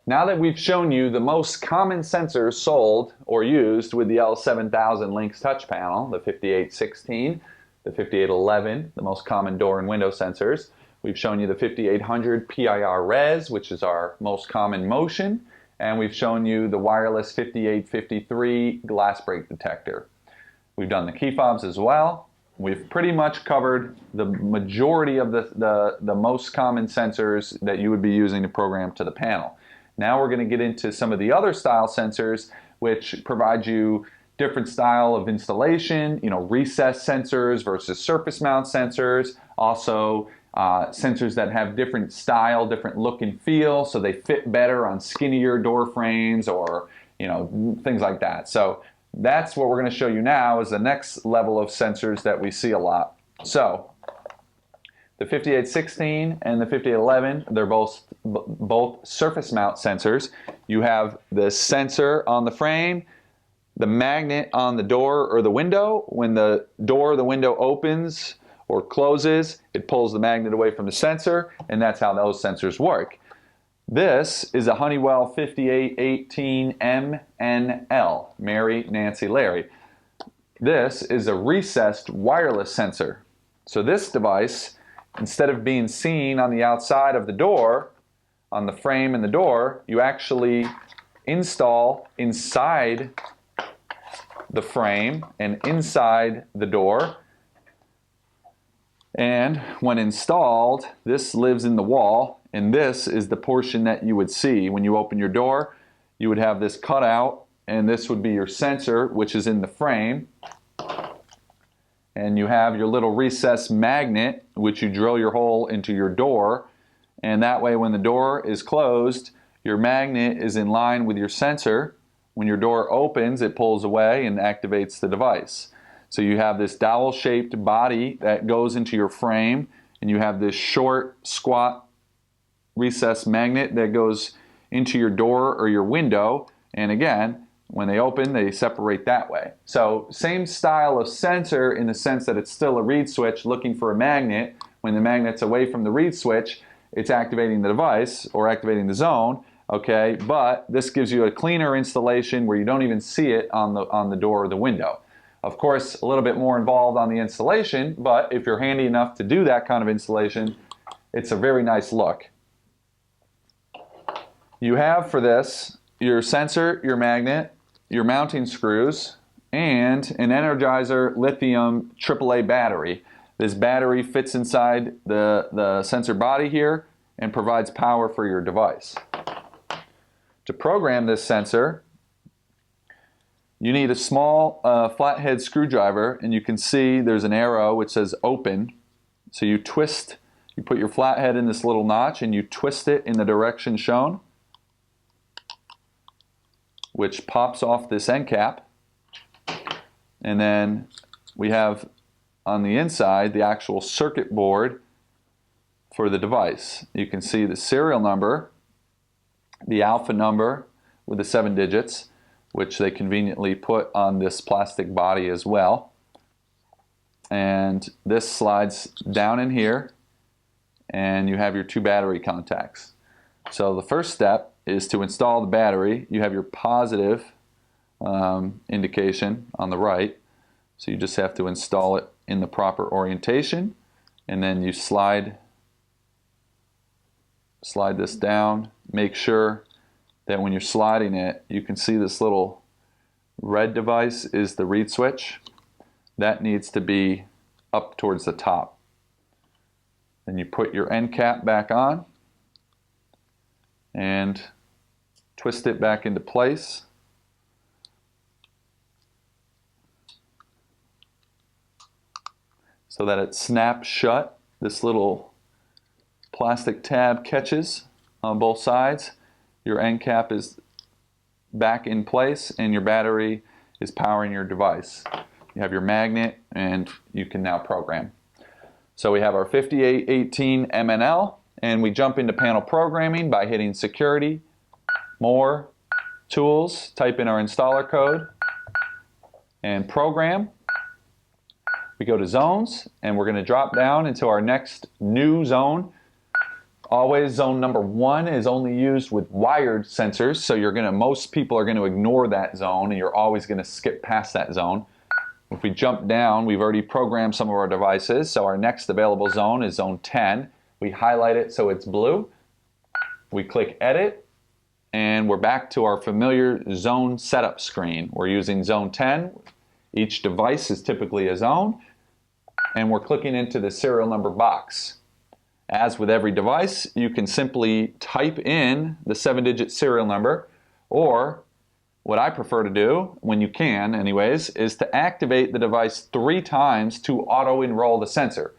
Now that we've shown you the most common sensors sold or used with the L7000 Lynx touch panel, the 5816, the 5811, the most common door and window sensors. We've shown you the 5800 PIR res, which is our most common motion, and we've shown you the wireless 5853 glass break detector. We've done the key fobs as well. We've pretty much covered the majority of the most common sensors that you would be using to program to the panel. Now we're going to get into some of the other style sensors which provide you different style of installation, recessed sensors versus surface mount sensors, also sensors that have different style, different look and feel, so they fit better on skinnier door frames or things like that. So that's what we're going to show you now is the next level of sensors that we see a lot. So the 5816 and the 5811, they're both surface mount sensors. You have the sensor on the frame, the magnet on the door or the window. When the door or the window opens or closes, it pulls the magnet away from the sensor, and that's how those sensors work. This is a Honeywell 5818 MNL, Mary, Nancy, Larry. This is a recessed wireless sensor. So this device, instead of being seen on the outside of the door, on the frame and the door, you actually install inside the frame and inside the door. And when installed, this lives in the wall, and this is the portion that you would see. When you open your door, you would have this cut out, and this would be your sensor, which is in the frame. And you have your little recessed magnet, which you drill your hole into your door, and that way when the door is closed, your magnet is in line with your sensor. When your door opens, it pulls away and activates the device. So you have this dowel-shaped body that goes into your frame, and you have this short, squat, recessed magnet that goes into your door or your window, and again, when they open, they separate that way. So same style of sensor in the sense that it's still a reed switch looking for a magnet. When the magnet's away from the reed switch, it's activating the device or activating the zone, okay? But this gives you a cleaner installation where you don't even see it on the door or the window. Of course, a little bit more involved on the installation, but if you're handy enough to do that kind of installation, it's a very nice look. You have for this your sensor, your magnet, your mounting screws, and an Energizer lithium AAA battery. This battery fits inside the sensor body here and provides power for your device. To program this sensor, you need a small flathead screwdriver, and you can see there's an arrow which says open. So you twist, you put your flathead in this little notch and you twist it in the direction shown, which pops off this end cap. And then we have on the inside the actual circuit board for the device. You can see the serial number, the alpha number with the 7 digits, which they conveniently put on this plastic body as well. And this slides down in here, and you have your 2 battery contacts. So the first step is to install the battery. You have your positive indication on the right, so you just have to install it in the proper orientation, and then you slide this down. Make sure that when you're sliding it, you can see this little red device is the reed switch. That needs to be up towards the top. Then you put your end cap back on and twist it back into place. So that it snaps shut. This little plastic tab catches on both sides. Your end cap is back in place and your battery is powering your device. You have your magnet and you can now program. So we have our 5818 MNL, and we jump into panel programming by hitting Security, More, Tools, type in our installer code, and Program. We go to Zones, and we're going to drop down into our next new zone, Always zone number 1 is only used with wired sensors, so most people are going to ignore that zone, and you're always going to skip past that zone. If we jump down, we've already programmed some of our devices, so our next available zone is zone 10. We highlight it so it's blue. We click Edit, and we're back to our familiar zone setup screen. We're using zone 10. Each device is typically a zone, and we're clicking into the serial number box. As with every device, you can simply type in the 7-digit serial number, or what I prefer to do, when you can anyways, is to activate the device 3 times to auto-enroll the sensor.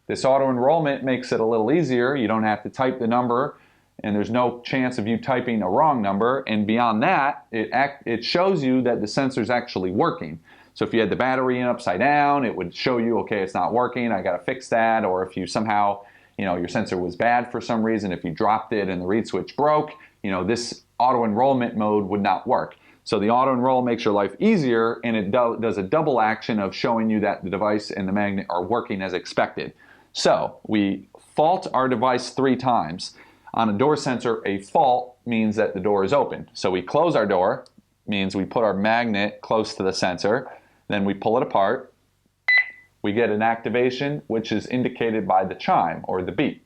This auto-enrollment makes it a little easier. You don't have to type the number, and there's no chance of you typing a wrong number, and beyond that, it shows you that the sensor is actually working. So if you had the battery in upside down, it would show you, okay, it's not working, I got to fix that, or if you somehow, your sensor was bad for some reason, if you dropped it and the reed switch broke, this auto-enrollment mode would not work. So the auto-enroll makes your life easier, and it does a double action of showing you that the device and the magnet are working as expected. So we fault our device 3 times. On a door sensor, a fault means that the door is open. So we close our door, means we put our magnet close to the sensor, then we pull it apart. We get an activation, which is indicated by the chime or the beep.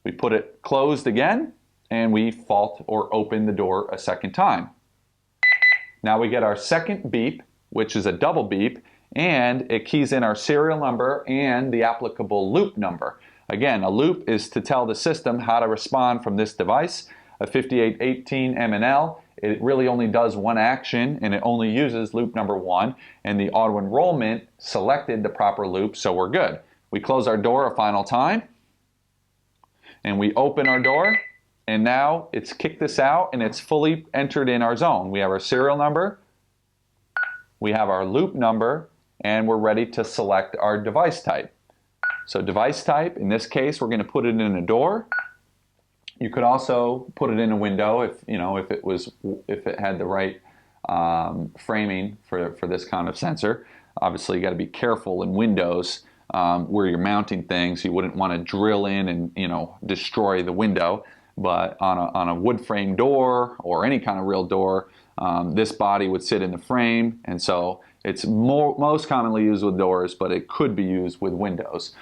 We put it closed again, and we fault or open the door a second time. Now we get our second beep, which is a double beep, and it keys in our serial number and the applicable loop number. Again, a loop is to tell the system how to respond from this device. A 5818 M&L, it really only does one action, and it only uses loop number 1, and the auto-enrollment selected the proper loop, so we're good. We close our door a final time, and we open our door, and now it's kicked this out, and it's fully entered in our zone. We have our serial number, we have our loop number, and we're ready to select our device type. So device type, in this case, we're going to put it in a door. You could also put it in a window if it had the right framing for this kind of sensor. Obviously, you got to be careful in windows where you're mounting things. You wouldn't want to drill in and destroy the window. But on a wood frame door or any kind of real door, this body would sit in the frame, and so it's most commonly used with doors, but it could be used with windows.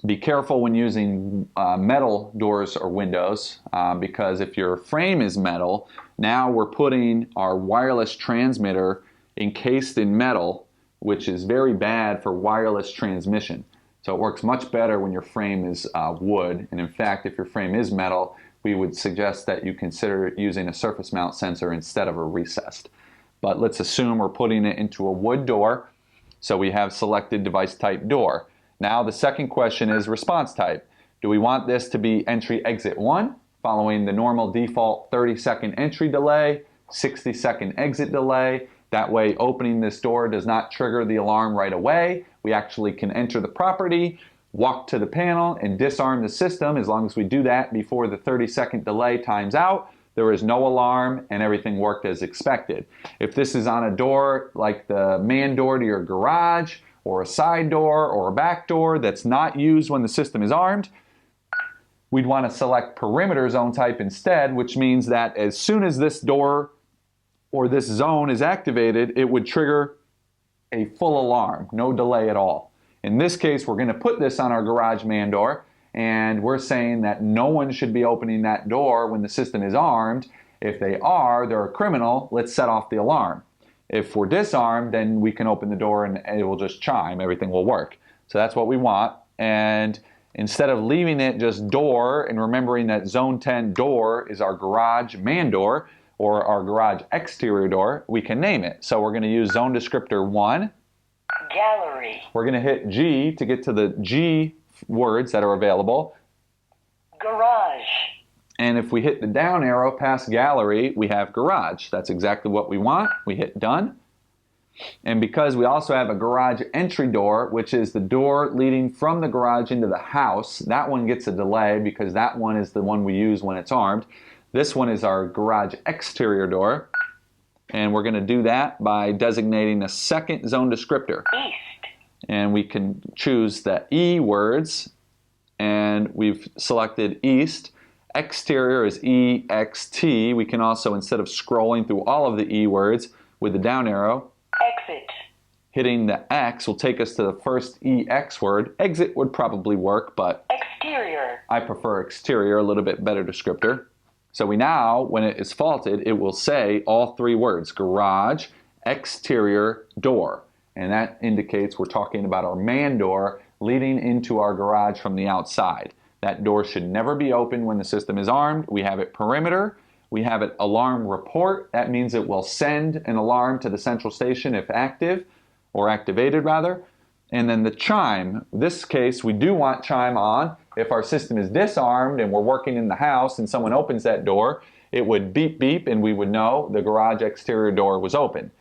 Be careful when using metal doors or windows because if your frame is metal, now we're putting our wireless transmitter encased in metal, which is very bad for wireless transmission. So it works much better when your frame is wood, and in fact, if your frame is metal, we would suggest that you consider using a surface mount sensor instead of a recessed. But let's assume we're putting it into a wood door, so we have selected device type door. Now the second question is response type. Do we want this to be entry exit 1, following the normal default 30-second entry delay, 60-second exit delay? That way opening this door does not trigger the alarm right away. We actually can enter the property, walk to the panel, and disarm the system. As long as we do that before the 30-second delay times out, there is no alarm and everything worked as expected. If this is on a door like the man door to your garage, or a side door or a back door that's not used when the system is armed, we'd want to select perimeter zone type instead, which means that as soon as this door or this zone is activated, it would trigger a full alarm, no delay at all. In this case, we're going to put this on our garage man door, and we're saying that no one should be opening that door when the system is armed. If they are, they're a criminal, let's set off the alarm. If we're disarmed, then we can open the door and it will just chime, everything will work. So that's what we want, and instead of leaving it just door and remembering that zone 10 door is our garage man door or our garage exterior door, we can name it. So we're going to use zone descriptor 1. Gallery. We're going to hit G to get to the G words that are available. Garage. And if we hit the down arrow past gallery, we have garage. That's exactly what we want. We hit done. And because we also have a garage entry door, which is the door leading from the garage into the house, that one gets a delay because that one is the one we use when it's armed. This one is our garage exterior door. And we're going to do that by designating a second zone descriptor. East. And we can choose the E words and we've selected east. Exterior is EXT. We can also, instead of scrolling through all of the E words with the down arrow, exit, hitting the X will take us to the first EX word. Exit would probably work, but exterior, I prefer exterior, a little bit better descriptor. So we now, when it is faulted, it will say all three words, garage, exterior, door. And that indicates we're talking about our man door leading into our garage from the outside. That door should never be open when the system is armed. We have it perimeter. We have it alarm report. That means it will send an alarm to the central station if active, or activated rather. And then the chime. In this case, we do want chime on. If our system is disarmed and we're working in the house and someone opens that door, it would beep beep and we would know the garage exterior door was open.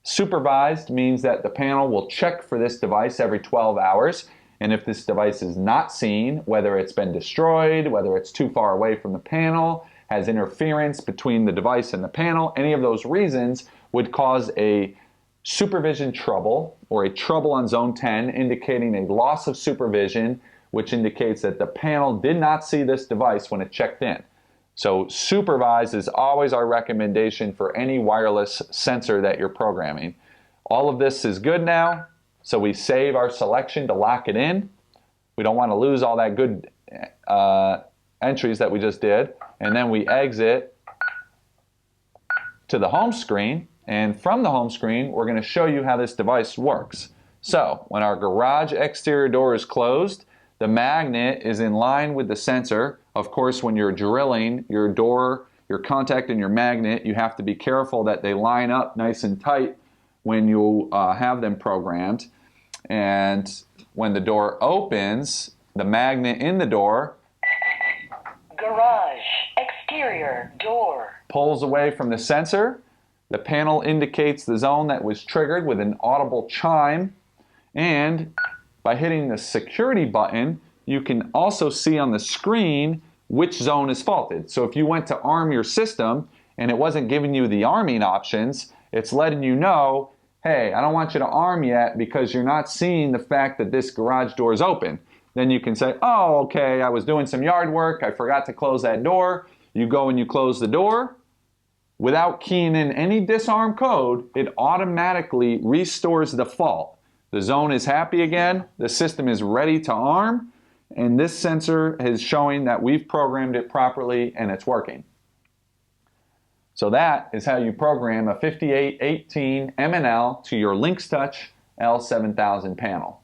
Supervised means that the panel will check for this device every 12 hours. And if this device is not seen, whether it's been destroyed, whether it's too far away from the panel, has interference between the device and the panel, any of those reasons would cause a supervision trouble or a trouble on zone 10, indicating a loss of supervision, which indicates that the panel did not see this device when it checked in. So supervised is always our recommendation for any wireless sensor that you're programming. All of this is good now. So we save our selection to lock it in. We don't want to lose all that good entries that we just did. And then we exit to the home screen. And from the home screen, we're going to show you how this device works. So when our garage exterior door is closed, the magnet is in line with the sensor. Of course, when you're drilling your door, your contact and your magnet, you have to be careful that they line up nice and tight when you have them programmed. And when the door opens, the magnet in the door garage, exterior, door, pulls away from the sensor. The panel indicates the zone that was triggered with an audible chime. And by hitting the security button, you can also see on the screen which zone is faulted. So if you went to arm your system and it wasn't giving you the arming options, it's letting you know, hey, I don't want you to arm yet because you're not seeing the fact that this garage door is open. Then you can say, oh, okay, I was doing some yard work, I forgot to close that door. You go and you close the door. Without keying in any disarm code, it automatically restores the fault. The zone is happy again, the system is ready to arm, and this sensor is showing that we've programmed it properly and it's working. So that is how you program a 5818 M&L to your Lynx Touch L7000 panel.